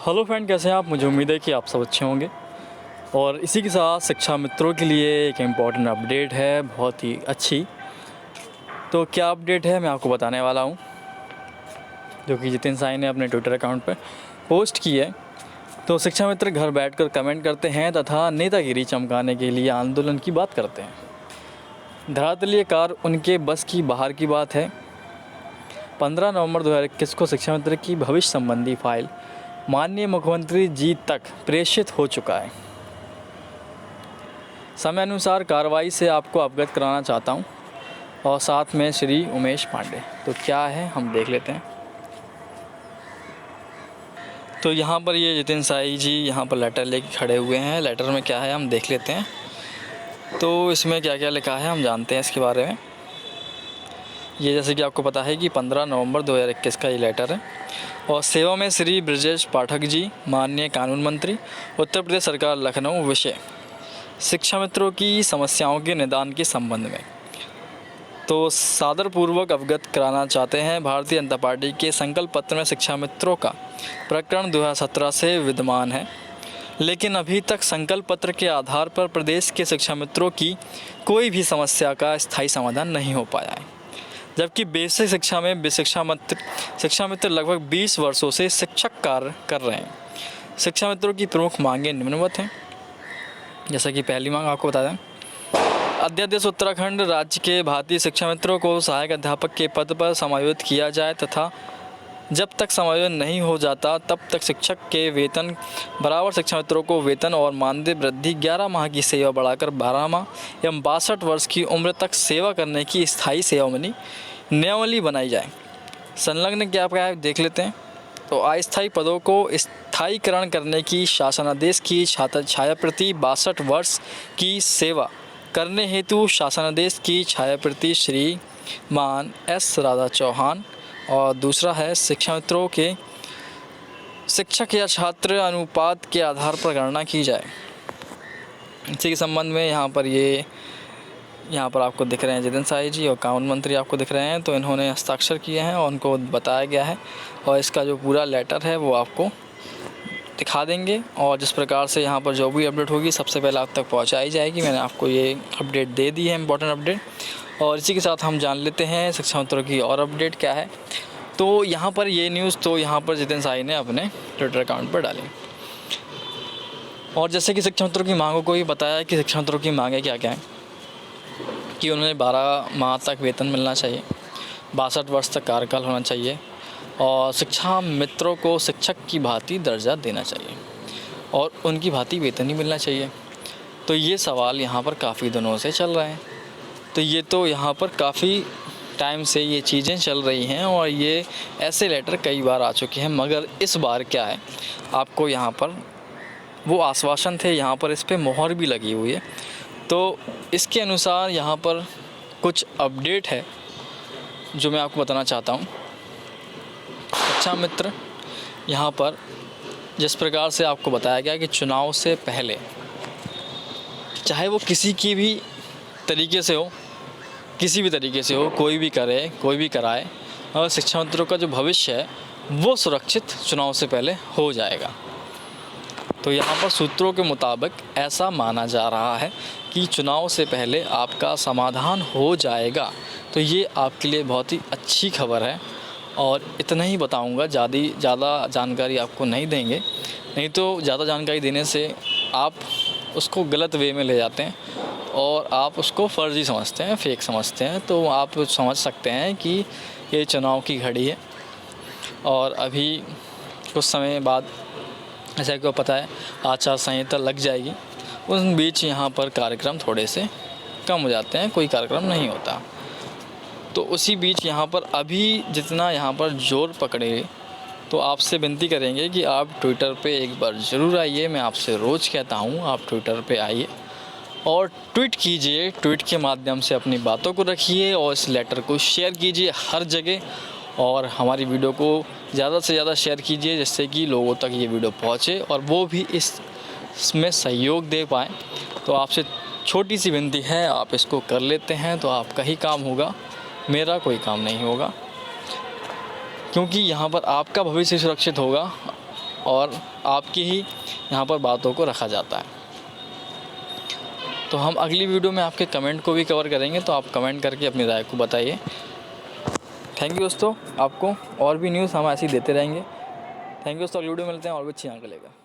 Hello friend, कैसे हैं आप। मुझे उम्मीद है कि आप सब अच्छे होंगे। और इसी के साथ शिक्षा मित्रों के लिए एक इम्पॉर्टेंट अपडेट है, बहुत ही अच्छी। तो क्या अपडेट है मैं आपको बताने वाला हूं, जो कि जितिन साई ने अपने ट्विटर अकाउंट पर पोस्ट की है। तो शिक्षा मित्र घर बैठकर कमेंट करते हैं तथा नेतागिरी चमकाने के लिए आंदोलन की बात करते हैं। धरातलीय कार्य उनके बस की बाहर की बात है। 15 नवंबर 2021 को शिक्षा मित्र की भविष्य संबंधी फाइल माननीय मुख्यमंत्री जी तक प्रेषित हो चुका है। समय अनुसार कार्रवाई से आपको अवगत कराना चाहता हूं, और साथ में श्री उमेश पांडे। तो क्या है हम देख लेते हैं। तो यहाँ पर ये जितिन साई जी यहाँ पर लेटर लेके खड़े हुए हैं। लेटर में क्या है हम देख लेते हैं। तो इसमें क्या क्या लिखा है हम जानते हैं इसके बारे में। ये जैसे कि आपको पता है कि 15 नवंबर 2021 का ये लेटर है। और सेवा में श्री ब्रजेश पाठक जी, माननीय कानून मंत्री, उत्तर प्रदेश सरकार, लखनऊ। विषय शिक्षा मित्रों की समस्याओं के निदान के संबंध में। तो सादरपूर्वक अवगत कराना चाहते हैं, भारतीय जनता पार्टी के संकल्प पत्र में शिक्षा मित्रों का प्रकरण 2017 से विद्यमान है, लेकिन अभी तक संकल्प पत्र के आधार पर प्रदेश के शिक्षा मित्रों की कोई भी समस्या का स्थायी समाधान नहीं हो पाया है। जबकि बेसिक शिक्षा में शिक्षा मित्र लगभग 20 वर्षों से शिक्षक कार्य कर रहे हैं। शिक्षा मित्रों की प्रमुख मांगें निम्नवत हैं। जैसा कि पहली मांग आपको बता दें, अध्यादेश उत्तराखंड राज्य के भारतीय शिक्षा मित्रों को सहायक अध्यापक के पद पर समायोजित किया जाए तथा जब तक समायोजन नहीं हो जाता तब तक शिक्षक के वेतन बराबर शिक्षा मित्रों को वेतन और मानदेय वृद्धि, 11 माह की सेवा बढ़ाकर 12 माह एवं 62 वर्ष की उम्र तक सेवा करने की स्थायी सेवावनी नियमावली बनाई जाए। संलग्न क्या है देख लेते हैं। तो अस्थायी पदों को स्थायीकरण करने की शासनादेश की छायाप्रति 62 वर्ष की सेवा करने हेतु शासनादेश की छायाप्रति श्रीमान एस राधा चौहान। और दूसरा है शिक्षा मित्रों के शिक्षक या छात्र अनुपात के आधार पर गणना की जाए। इसी के संबंध में यहाँ पर आपको दिख रहे हैं जितिन साई जी और कानून मंत्री आपको दिख रहे हैं। तो इन्होंने हस्ताक्षर किए हैं और उनको बताया गया है, और इसका जो पूरा लेटर है वो आपको दिखा देंगे। और जिस प्रकार से यहाँ पर जो भी अपडेट होगी सबसे पहले आप तक पहुँचाई जाएगी। मैंने आपको ये अपडेट दे दी है, इम्पोर्टेंट अपडेट। और इसी के साथ हम जान लेते हैं शिक्षा मित्रों की और अपडेट क्या है। तो यहाँ पर ये न्यूज़ तो यहाँ पर जितिन साई ने अपने ट्विटर अकाउंट पर डाली। और जैसे कि शिक्षा मित्रों की मांगों को ही बताया कि शिक्षा मित्रों की मांगें क्या क्या हैं, कि उन्हें 12 माह तक वेतन मिलना चाहिए, 62 वर्ष तक कार्यकाल होना चाहिए, और शिक्षा मित्रों को शिक्षक की भांति दर्जा देना चाहिए, और उनकी भांति वेतन ही मिलना चाहिए। तो ये सवाल यहाँ पर काफ़ी दिनों से चल रहे हैं। तो ये तो यहाँ पर काफ़ी टाइम से ये चीज़ें चल रही हैं, और ये ऐसे लेटर कई बार आ चुके हैं। मगर इस बार क्या है, आपको यहाँ पर वो आश्वासन थे, यहाँ पर इस पर मोहर भी लगी हुई है। तो इसके अनुसार यहाँ पर कुछ अपडेट है जो मैं आपको बताना चाहता हूँ। शिक्षा मित्र यहाँ पर जिस प्रकार से आपको बताया गया कि चुनाव से पहले, चाहे वो किसी की भी तरीके से हो, किसी भी तरीके से हो, कोई भी करे कोई भी कराए, और शिक्षा मित्रों का जो भविष्य है वो सुरक्षित चुनाव से पहले हो जाएगा। तो यहाँ पर सूत्रों के मुताबिक ऐसा माना जा रहा है कि चुनाव से पहले आपका समाधान हो जाएगा। तो ये आपके लिए बहुत ही अच्छी खबर है, और इतना ही बताऊंगा, ज़्यादा जानकारी आपको नहीं देंगे। नहीं तो ज़्यादा जानकारी देने से आप उसको गलत वे में ले जाते हैं और आप उसको फर्जी समझते हैं, फेक समझते हैं। तो आप समझ सकते हैं कि ये चुनाव की घड़ी है, और अभी कुछ समय बाद जैसा कि पता है आचार संहिता लग जाएगी। उस बीच यहाँ पर कार्यक्रम थोड़े से कम हो जाते हैं, कोई कार्यक्रम नहीं होता। तो उसी बीच यहाँ पर अभी जितना यहाँ पर जोर पकड़े, तो आपसे विनती करेंगे कि आप ट्विटर पे एक बार ज़रूर आइए। मैं आपसे रोज़ कहता हूँ आप ट्विटर पे आइए और ट्वीट कीजिए। ट्वीट के माध्यम से अपनी बातों को रखिए और इस लेटर को शेयर कीजिए हर जगह, और हमारी वीडियो को ज़्यादा से ज़्यादा शेयर कीजिए, जिससे कि लोगों तक ये वीडियो पहुँचे और वो भी इसमें सहयोग दे पाएँ। तो आपसे छोटी सी विनती है, आप इसको कर लेते हैं तो आपका ही काम होगा, मेरा कोई काम नहीं होगा, क्योंकि यहाँ पर आपका भविष्य सुरक्षित होगा और आपकी ही यहाँ पर बातों को रखा जाता है। तो हम अगली वीडियो में आपके कमेंट को भी कवर करेंगे, तो आप कमेंट करके अपनी राय को बताइए। थैंक यू दोस्तों, आपको और भी न्यूज़ हम ऐसे ही देते रहेंगे। थैंक यू दोस्तों, अगली वीडियो मिलते हैं और भी अच्छी जानकारी लेकर।